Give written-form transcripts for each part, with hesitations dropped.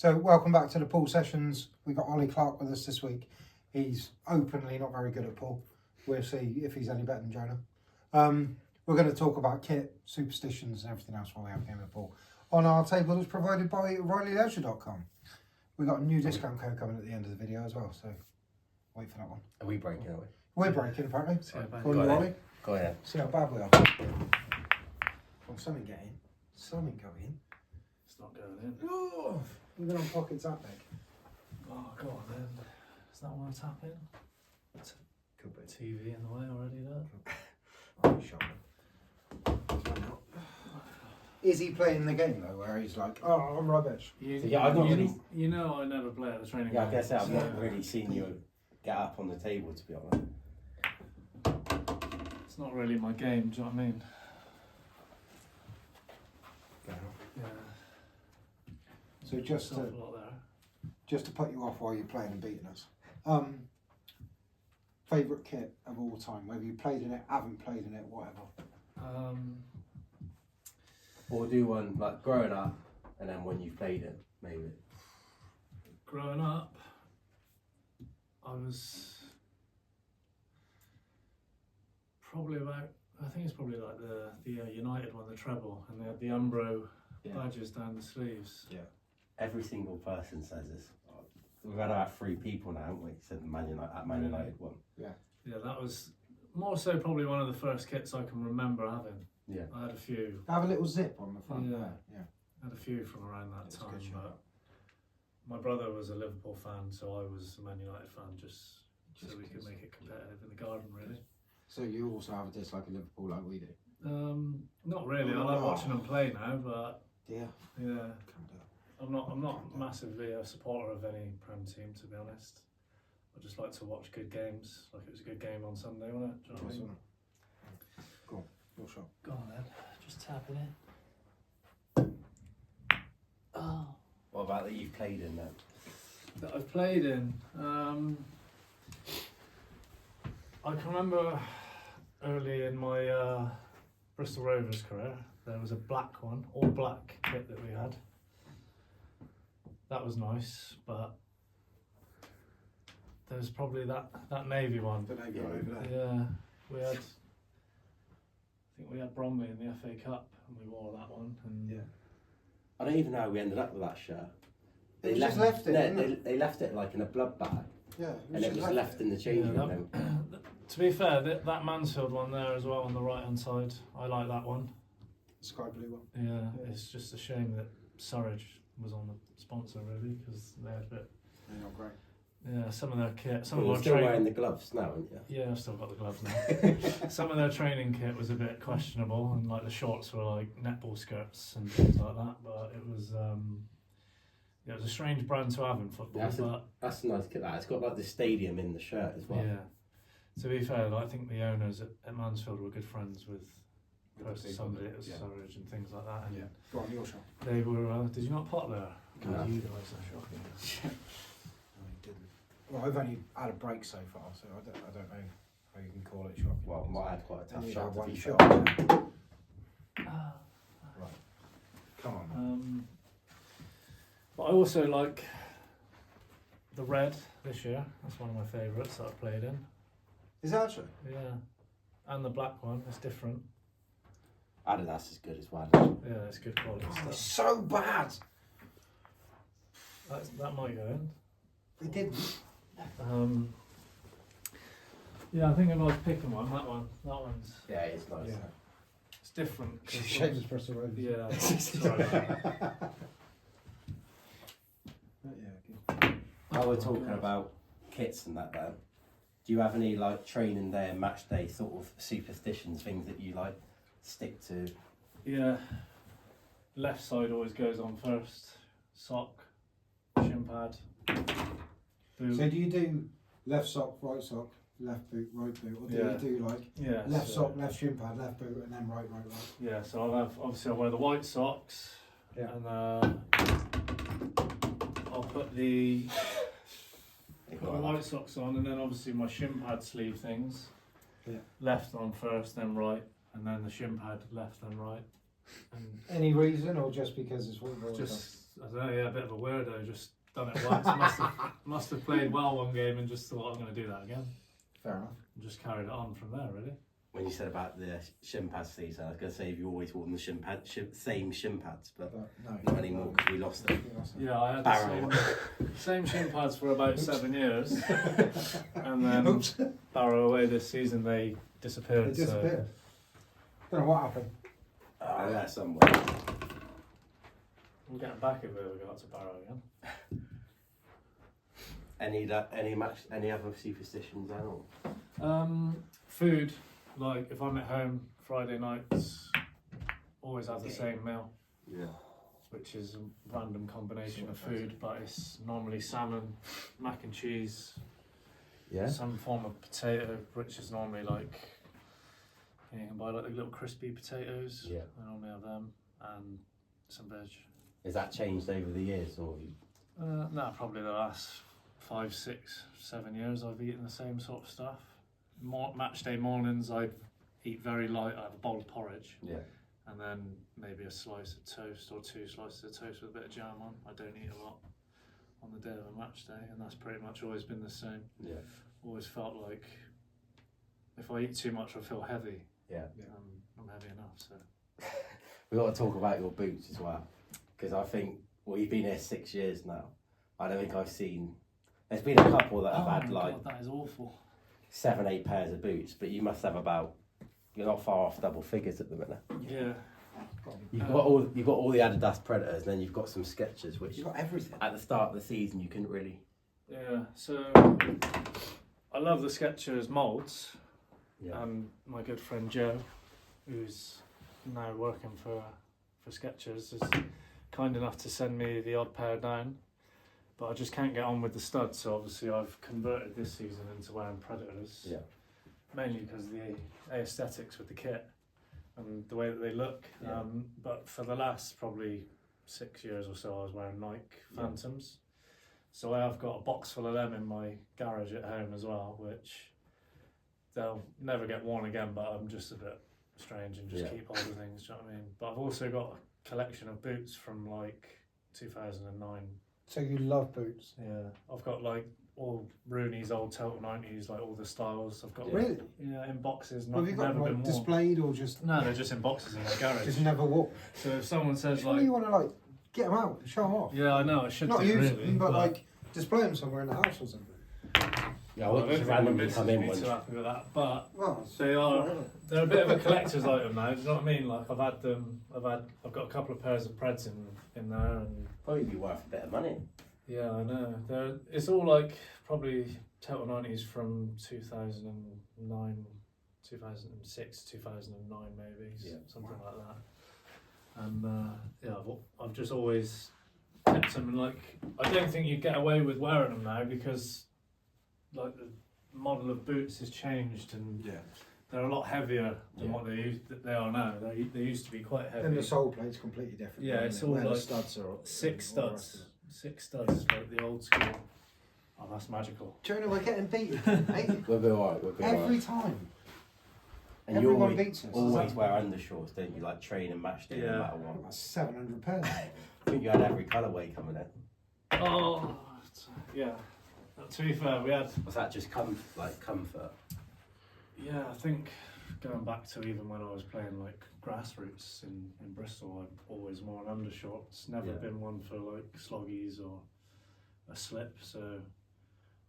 So welcome back to the pool sessions. We've got Ollie Clarke with us this week. He's openly not very good at pool. We'll see if he's any better than Jonah. We're going to talk about kit, superstitions and everything else while we have a game of pool. On our table is provided by RileyLeisure.com. We've got a new discount code coming at the end of the video as well, so wait for that one. Are we breaking, are we? We're breaking apparently. Go ahead. Go ahead. See how bad we are. Oh, something get in. Something go in. It's not going in. Oh, even on pockets that big. Oh, go on then. Is that one tapping? Could be. TV in the way already there. Oh, he's shot. Is he playing the game though, where he's like, oh, I'm rubbish? Yeah, I've not really. You know, I never play at the training. Yeah, I guess I've so not really seen you get up on the table, to be honest. It's not really my game. Do you know what I mean? Fair enough. Yeah. So just There's an awful lot there. to put you off while you're playing and beating us. Favourite kit of all time, whether you played in it, haven't played in it, whatever. Or do one like growing up, and then when you've played it, maybe. Growing up, I was probably about. I think it's probably like the United one, the treble, and they had the Umbro badges down the sleeves. Yeah. Every single person says this. We've had about 3 people now, haven't we? Said the Man United one. Yeah, that was more so probably one of the first kits I can remember having. Yeah. I had a few. Have a little zip on the front Yeah. there. Yeah. I had a few from around that That's time, good shot. but my brother was a Liverpool fan, so I was a Man United fan, just so we could make it competitive in the garden, really. So you also have a dislike of Liverpool like we do? Not really. I like watching them play now, but Yeah. yeah, I'm not massively a supporter of any Prem team, to be honest. I just like to watch good games. Like it was a good game on Sunday, wasn't it? Do you know what I mean? Cool. Your shot. Go on then, just tapping it. Oh. What about that you've played in then? That I've played in. I can remember early in my Bristol Rovers career, there was a black one, all black kit that we had. That was nice, but there's probably that navy one. The navy one over there. Yeah, we had. I think we had Bromley in the FA Cup, and we wore that one. And Yeah. I don't even know how we ended up with that shirt. They just left it. They left it like in a blood bag, Yeah. and it was left in the changing room. To be fair, that Mansfield one there as well on the right hand side, I like that one. Sky blue one. Yeah, it's just a shame that Surridge was on the sponsor really, because they had a bit. They're not great. Yeah, some of their kit, some You're of our still training. wearing the gloves now, aren't you? Yeah, I've still got the gloves now. Some of their training kit was a bit questionable, and like the shorts were like netball skirts and things like that. But it was it was a strange brand to have in football. Yeah, that's a nice kit. It's got like the stadium in the shirt as well. Yeah. To be fair, I think the owners at Mansfield were good friends with somebody at Surridge and things like that. And Yeah. Go on, your shot. they were. Did you not pot there? No. God, you guys are shocking. No, he didn't. Well, I've only had a break so far, so I don't know how you can call it shocking. Well, I had quite a tough And you shot had to one be shot. fair. Right. Come on. But I also like the red this year. That's one of my favourites that I've played in. Is that actually? Yeah, and the black one. It's different. Adidas is good as well. Yeah, it's good quality It's stuff. so bad. That might go in. They didn't. Yeah, I think if I was picking one, that one's. Yeah, it's nice. Yeah. It's different. Shame it's Bristol Rovers. Yeah. Sorry. Yeah, good. While we're talking about kits and that, then, do you have any like training day, match day sort of superstitions, things that you like stick to? Yeah. Left side always goes on first. Sock, shin pad, boot. So do you do left sock, right sock, left boot, right boot, or do Yeah. you do like Yeah. left so- sock, left shin pad, left boot, and then right? Yeah, so I'll wear the white socks, Yeah. and I'll put the white socks on, and then obviously my shin pad sleeve things. Yeah. Left on first, then right, and then the shin pad left, then right. And Any reason, or just because it's what you've always just I don't know, yeah, a bit of a weirdo. Just done it once. must have played well one game and just thought I'm going to do that again. Fair enough. And just carried it on from there, really. When you said about the shin pads season, I was going to say if you always worn the same shin pads, but No. not anymore because we lost them. Yeah, I had Barrow. the same shin pads for about 7 years, and then Oops. Barrow away this season they disappeared. It disappeared. Don't know what happened. There somewhere. So we'll get back if we ever go out to Barrow again. Any other superstitions then? Or? Food, like if I'm at home Friday nights, always have the same meal, Yeah. which is a random combination of food, but it's normally salmon, mac and cheese, Yeah. some form of potato, which is normally like, you can buy like the little crispy potatoes. Yeah. I normally have them, and some veg. Has that changed over the years, or? No, probably the last 5, 6, 7 years I've eaten the same sort of stuff. Match day mornings I eat very light. I have a bowl of porridge, Yeah. and then maybe a slice of toast or 2 slices of toast with a bit of jam on. I don't eat a lot on the day of a match day, and that's pretty much always been the same. Yeah. Always felt like if I eat too much I feel heavy. Yeah. I'm heavy enough, so. We've got to talk about your boots as well, because I think, well, you've been here 6 years now. I don't think I've seen. There's been a couple that have had my like God, that is awful. 7, 8 pairs of boots, but you must have about. You're not far off double figures at the minute. Yeah. You've got all the Adidas Predators, and then you've got some Skechers, which You got everything. at the start of the season you couldn't really. Yeah, so I love the Skechers moulds, and my good friend Joe, who's now working for Skechers, is kind enough to send me the odd pair down, but I just can't get on with the studs, so obviously I've converted this season into wearing Predators, Yeah. mainly because of the aesthetics with the kit and the way that they look. Yeah. But for the last probably 6 years or so I was wearing Nike Phantoms. So I have got a box full of them in my garage at home as well, which they'll never get worn again, but I'm just a bit strange and just keep hold of things, do you know what I mean? But I've also got a collection of boots from like 2009. So you love boots? Yeah, I've got like all Rooney's old Total 90s, like all the styles. I've got Really? yeah, in boxes, Have you got never them been like worn. displayed or just No, they're just in boxes in my garage. just never wore? So if someone says Surely like, you want to like get them out and show them off. yeah, I know I should Not do use really, them, but like display them somewhere in the house or something. Yeah, I well, I want don't you to think my randomly missus come would in be one. too happy with that, but Well, they're a bit of a collector's item now. Do you know what I mean? Like I've got a couple of pairs of Preds in there, and Probably be worth a bit of money. yeah, I know. It's all like probably Total 90s from 2009, 2006, 2009 maybe, something like that. And yeah, I've just always kept them, and like I don't think you'd get away with wearing them now because like the model of boots has changed and they're a lot heavier than what they are now. They used to be quite heavy. and the sole plate's completely different. Yeah, isn't it's it? all Where the like studs are. 6 all the rest studs. of it. 6 studs, like the old school. Oh, that's magical. Jonah, we're getting beaten, mate. We'll be alright. We'll be Every alright. time. And you everyone always, beats us. always wear undershorts, don't you? Like train and match day, no matter what. That's 700 pairs. I think you had every colourway coming in. Oh, yeah. To be fair, we had. Was that just comfort? Yeah, I think going back to even when I was playing like grassroots in Bristol, I've always worn undershorts. Never been one for like sloggies or a slip. So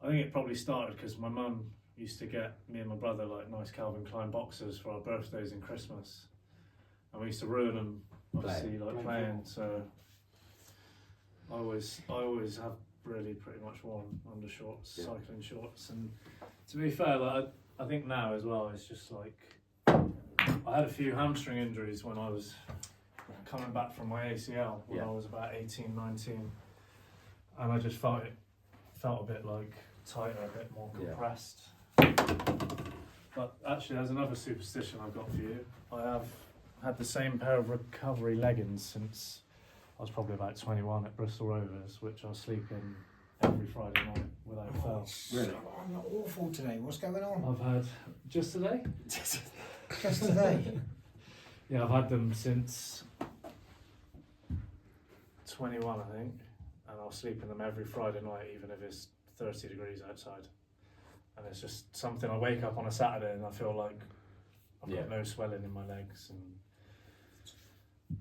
I think it probably started because my mum used to get me and my brother like nice Calvin Klein boxers for our birthdays and Christmas, and we used to ruin them obviously playing. So I always have really pretty much worn undershorts, cycling shorts, and to be fair, like I think now as well, it's just like I had a few hamstring injuries when I was coming back from my ACL when I was about 18, 19, and I just felt a bit like tighter, a bit more compressed. But actually, there's another superstition I've got for you. I have had the same pair of recovery leggings since I was probably about 21 at Bristol Rovers, which I sleep in every Friday night without fail. Really? I'm awful today. What's going on? I've had just today. Just today. Yeah, I've had them since 21, I think, and I'll sleep in them every Friday night, even if it's 30 degrees outside. And it's just something, I wake up on a Saturday and I feel like I've got no swelling in my legs, and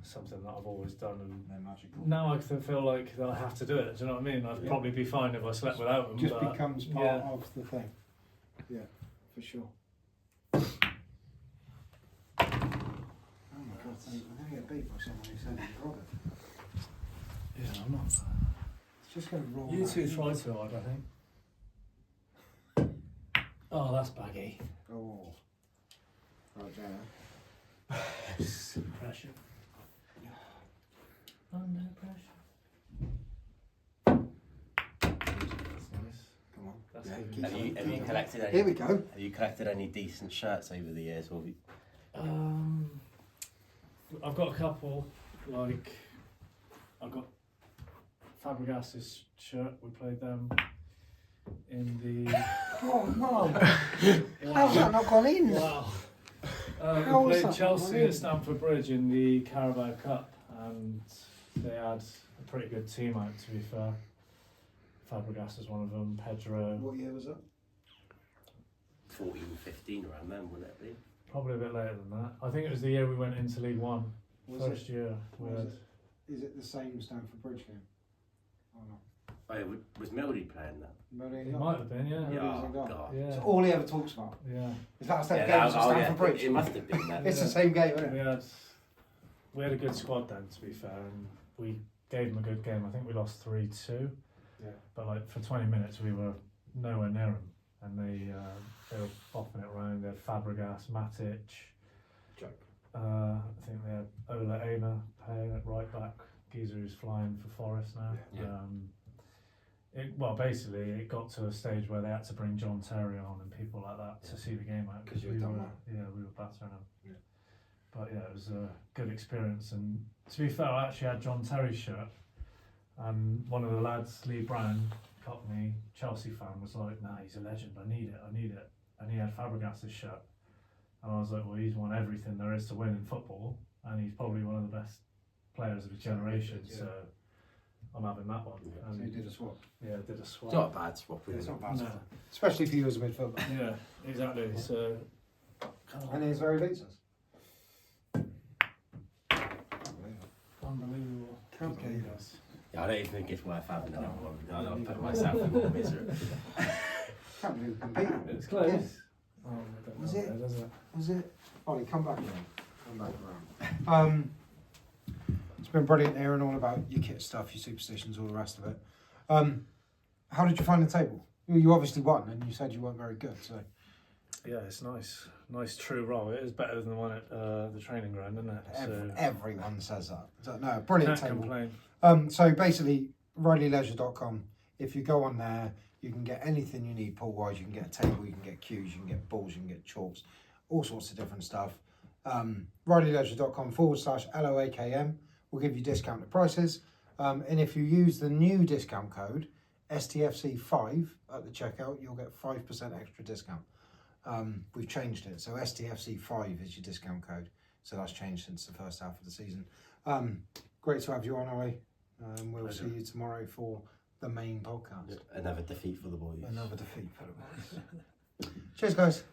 something that I've always done. And They're magical. now I feel like that I have to do it. Do you know what I mean? I'd probably be fine if I slept without them. Just but becomes part of the thing. Yeah, for sure. Oh my god, I'm going to get beat by someone who said he's Robert. Yeah, I'm not. It's just going to roll. You back. two try too hard, I think. Oh, that's baggy. Oh. Right, Jenna. Pressure. Under pressure. That's nice. Come on. That's Yeah, good. keep Have you going. collected any? Here we go. Have you collected any decent shirts over the years? Or have you, I've got a couple. Like, I've got Fabregas's shirt. We played them in the. Oh, Mum. How's that not gone in? Wow. How We was played that Chelsea not in? at Stamford Bridge in the Carabao Cup, and they had a pretty good team out, to be fair. Fabregas was one of them, Pedro. What year was that? 14, 15 around then, wouldn't it be? Probably a bit later than that. I think it was the year we went into League One. Was First year. We Was had, Is it the same Stamford Bridge game? Oh no. Oh, yeah, was Mildy playing that? it might have been, yeah. Yeah. Oh, God. God. Yeah. It's all he ever talks about. Yeah. Is that same Yeah, game that- as oh, Stamford yeah, Bridge? it must have been that. It's the same game, isn't We it? had a good squad then, to be fair, and we gave them a good game. I think we lost 3-2. Yeah. But like for 20 minutes we were nowhere near them, and they were bopping it around. They had Fabregas, Matic. Joke. I think they had Ola Aina playing at right back. Geezer who's flying for Forest now. Yeah. Basically, it got to a stage where they had to bring John Terry on and people like that to see the game out, 'Cause you we were done were well. we were battering them. Yeah. But yeah, it was a good experience. And to be fair, I actually had John Terry's shirt, and one of the lads, Lee Brown, Cockney Chelsea fan, was like, "Nah, he's a legend. I need it. And he had Fabregas' shirt, and I was like, "Well, he's won everything there is to win in football, and he's probably one of the best players of his generation." Yeah. So I'm having that one. Yeah. And So you did a swap. yeah, did a swap. It's not a bad swap, really. It's not bad. No. Especially for you as a midfielder. Yeah, exactly. So. And here's where he beats us. Unbelievable. Can't believe it. Yeah, I don't even think it's worth having another one. I'll put myself in more misery. Can't believe we can beat him. It's close. Yeah. Oh, I don't Was know it? there, does it? Was it? Ollie, come back around. Come back around. It's been brilliant hearing all about your kit stuff, your superstitions, all the rest of it. How did you find the table? You obviously won, and you said you weren't very good. So Yeah, it's nice. Nice true roll. It is better than the one at the training ground, isn't it? So everyone says that. So, no, brilliant can't table. complain. So basically, RileyLeisure.com. If you go on there, you can get anything you need pool-wise. You can get a table, you can get cues, you can get balls, you can get chalks, all sorts of different stuff. RileyLeisure.com/LOAKM will give you discounted prices. And if you use the new discount code STFC5 at the checkout, you'll get 5% extra discount. We've changed it, so STFC5 is your discount code. So that's changed since the first half of the season. Great to have you on, Ollie. We'll Pleasure. see you tomorrow for the main podcast. Another defeat for the boys. Another defeat for the boys. Cheers, guys.